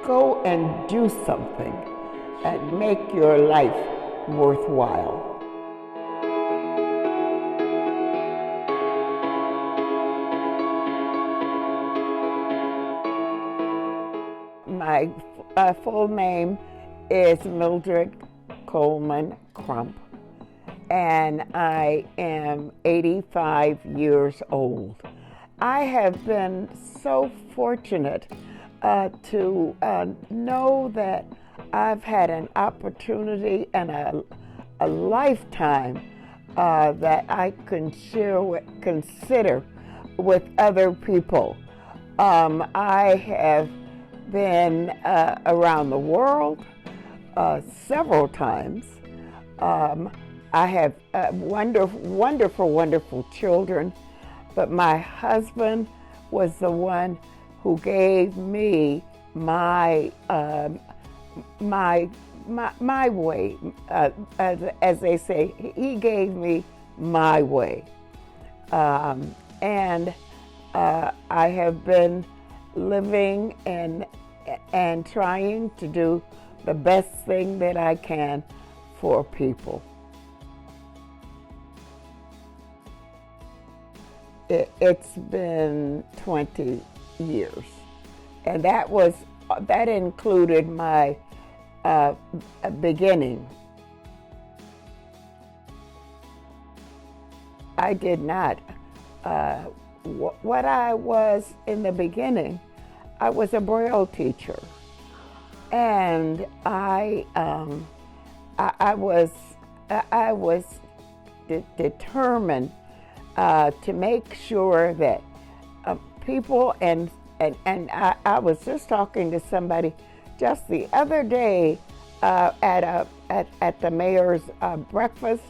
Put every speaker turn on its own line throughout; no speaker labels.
go and do something and make your life worthwhile. My full name is Mildred Crump, and I am 85 years old. I have been so fortunate to know that I've had an opportunity and a lifetime that I can consider with other people. I have been around the world several times. I have wonderful children, but my husband was the one who gave me my way. As they say, he gave me my way. And I have been living and trying to do the best thing that I can for people. It's been 20 years, and that included my beginning. I did not. What I was in the beginning, I was a Braille teacher, and I was determined to make sure that people and I was just talking to somebody just the other day at the mayor's breakfast.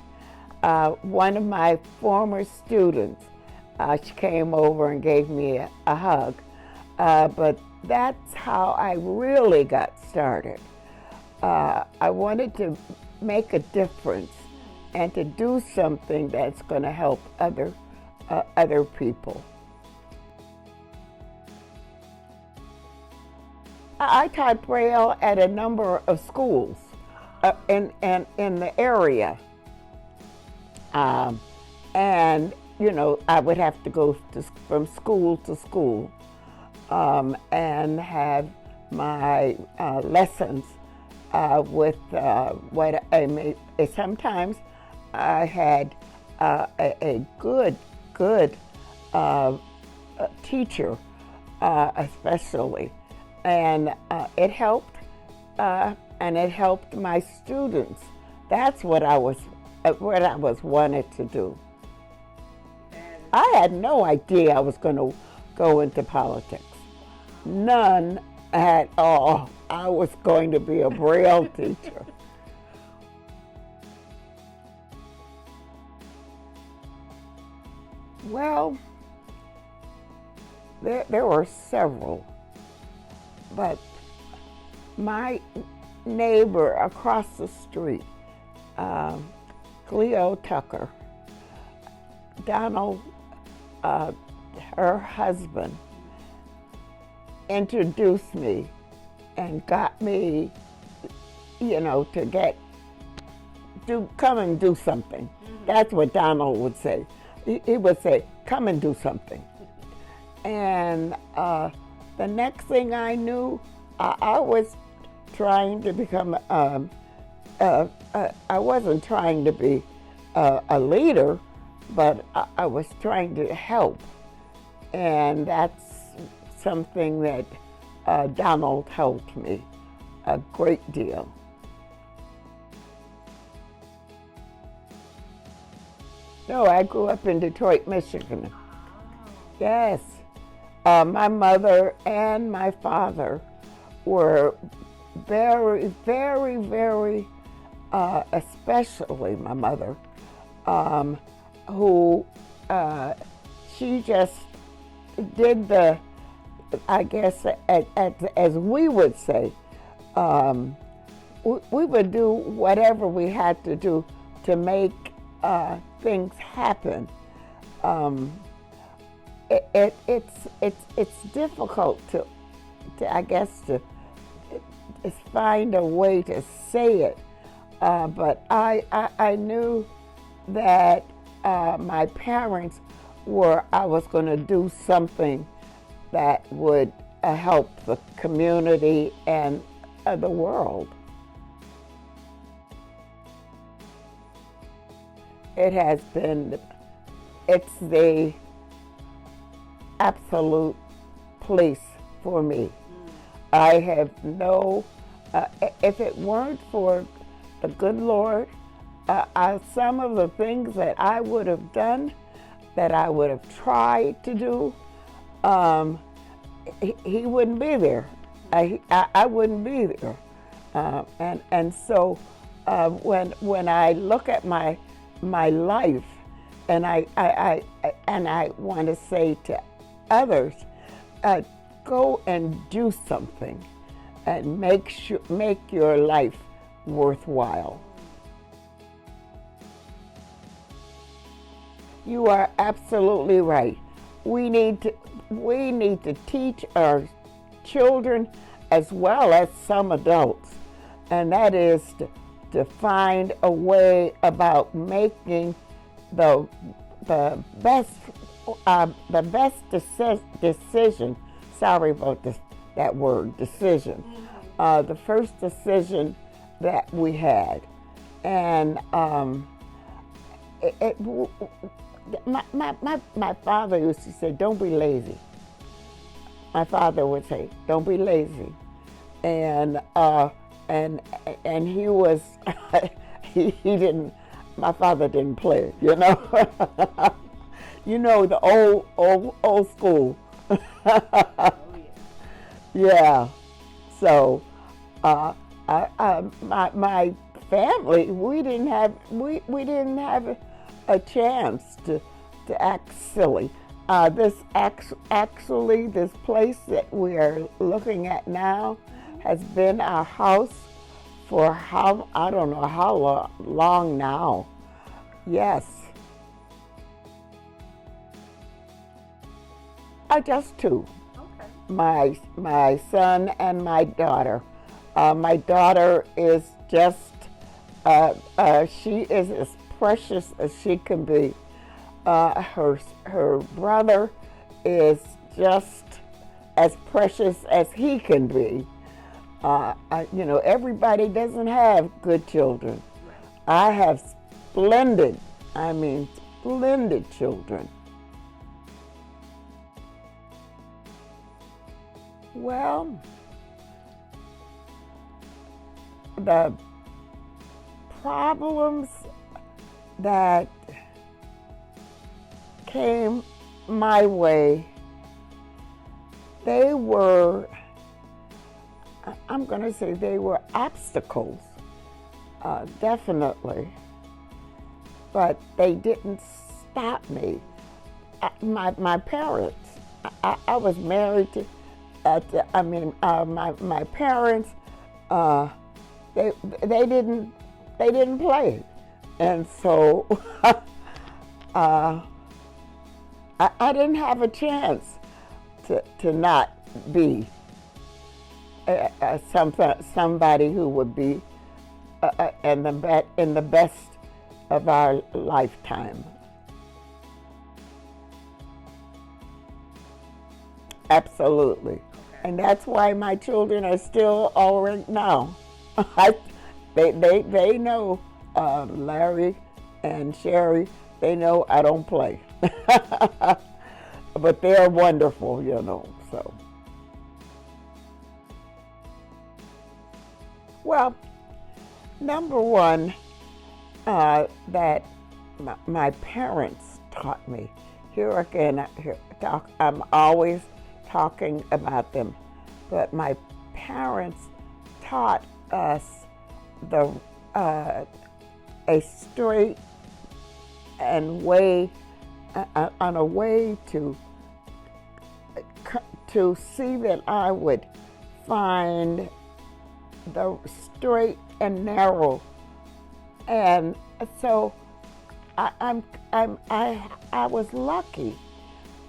One of my former students, she came over and gave me a hug. But that's how I really got started. I wanted to make a difference and to do something that's going to help other people. I taught Braille at a number of schools in the area. And, you know, I would have to go from school to school and have my lessons with what I made. Sometimes I had a good teacher, especially, and it helped my students. That's what I was wanted to do. I had no idea I was going to go into politics. None at all. I was going to be a Braille teacher. Well, there were several, but my neighbor across the street, Cleo Tucker, Donald, her husband, introduced me and got me, you know, to come and do something. That's what Donald would say. He would say, come and do something. And the next thing I knew, I was trying to become, I wasn't trying to be a leader, but I was trying to help. And that's something that Donald helped me a great deal. No, I grew up in Detroit, Michigan. Yes. My mother and my father were very, especially my mother, who she just did the, I guess, as we would say, we would do whatever we had to do to make things happen. It's difficult to I guess find a way to say it. But I knew that my parents I was going to do something that would help the community and the world. It's the absolute place for me. I have if it weren't for the good Lord, some of the things that I would have done, that I would have tried to do, he wouldn't be there. I wouldn't be there. So when I look at my life, and I want to say to others, go and do something, and make your life worthwhile. You are absolutely right. We need to teach our children as well as some adults, and that is to find a way about making the best decision. Sorry about that word, decision. The first decision that we had, and my father used to say, "Don't be lazy." My father would say, "Don't be lazy," and he was he didn't. My father didn't play, you know. You know, the old school. Yeah. So, my family, we didn't have a chance to act silly. This place that we are looking at now has been our house for I don't know how long now. Yes. Just two.
Okay.
My son and my daughter. My daughter is just, she is as precious as she can be. Her brother is just as precious as he can be. Everybody doesn't have good children. I have splendid children. Well, the problems that came my way, they were obstacles, definitely, but they didn't stop me. My parents, I was married to, my parents, they didn't play, and so I didn't have a chance to not be somebody who would be in the best of our lifetime. Absolutely. And that's why my children are still all right now. They know, Larry and Sherry, they know I don't play. But they're wonderful, so. Well, number one, that my parents taught me. Here again, I'm always talking about them, but my parents taught us a straight and way on a way to see that I would find the straight and narrow, and so I was lucky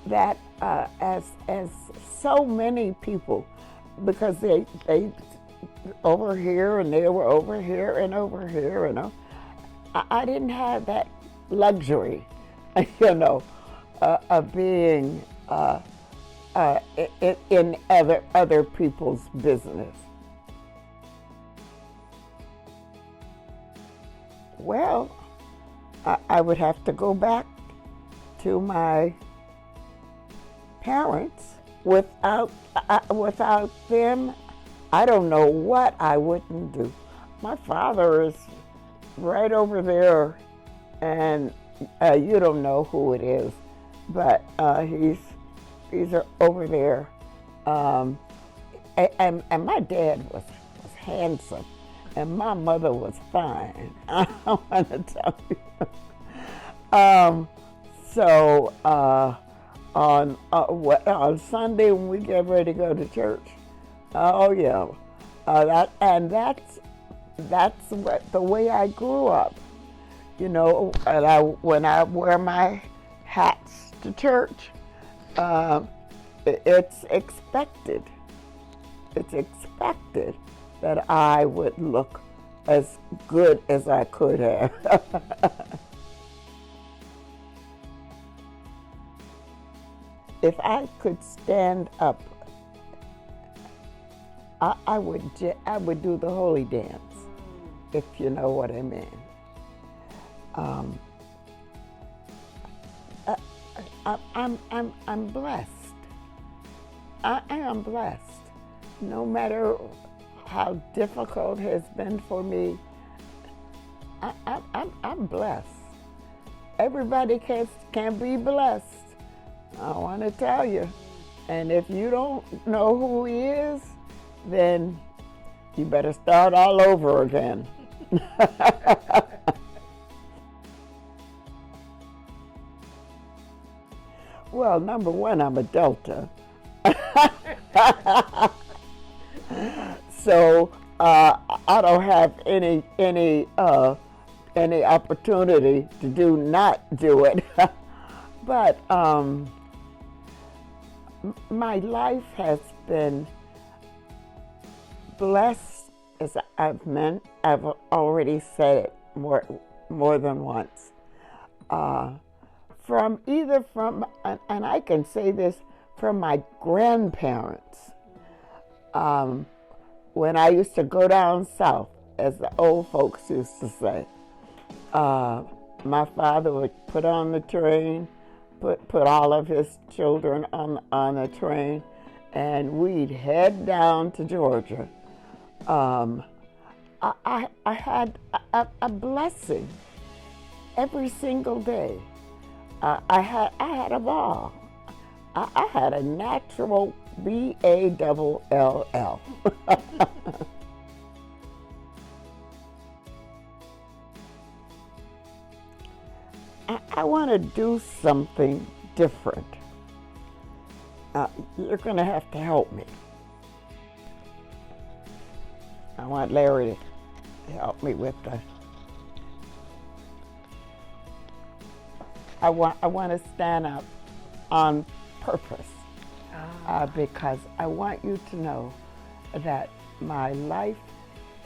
that as so many people, because they over here, and they were over here and over here, and I didn't have that luxury, of being in other people's business. Well, I would have to go back to my parents. Without them, I don't know what I wouldn't do. My father is right over there, and you don't know who it is, but he's over there. And my dad was handsome, and my mother was fine. I want to tell you. So on Sunday when we get ready to go to church, oh yeah, that's what the way I grew up. And when I wear my hats to church, it's expected. It's expected that I would look as good as I could have. If I could stand up, I would do the holy dance, if you know what I mean. I'm blessed. I am blessed. No matter how difficult it has been for me, I'm blessed. Everybody can be blessed. I want to tell you. And if you don't know who he is, then you better start all over again. Well, number one, I'm a Delta. So I don't have any opportunity to not do it. But my life has been blessed, as I've already said it more than once. From and I can say this, from my grandparents. When I used to go down south, as the old folks used to say, my father would put on the train, put all of his children on a train, and we'd head down to Georgia. I had a blessing every single day. I had a ball. I had a natural BALL. I want to do something different. You're going to have to help me. I want Larry to help me with the. I want to stand up on purpose because I want you to know that my life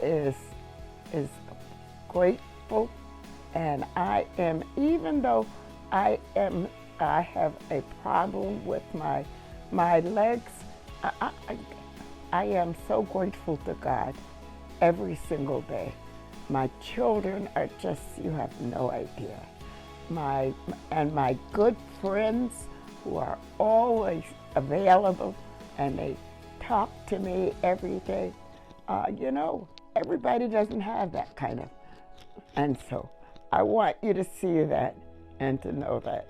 is grateful, and I am, even though I have a problem with my legs, I am so grateful to God every single day. My children are just, you have no idea. My good friends who are always available, and they talk to me every day. Everybody doesn't have that kind of, and so I want you to see that and to know that.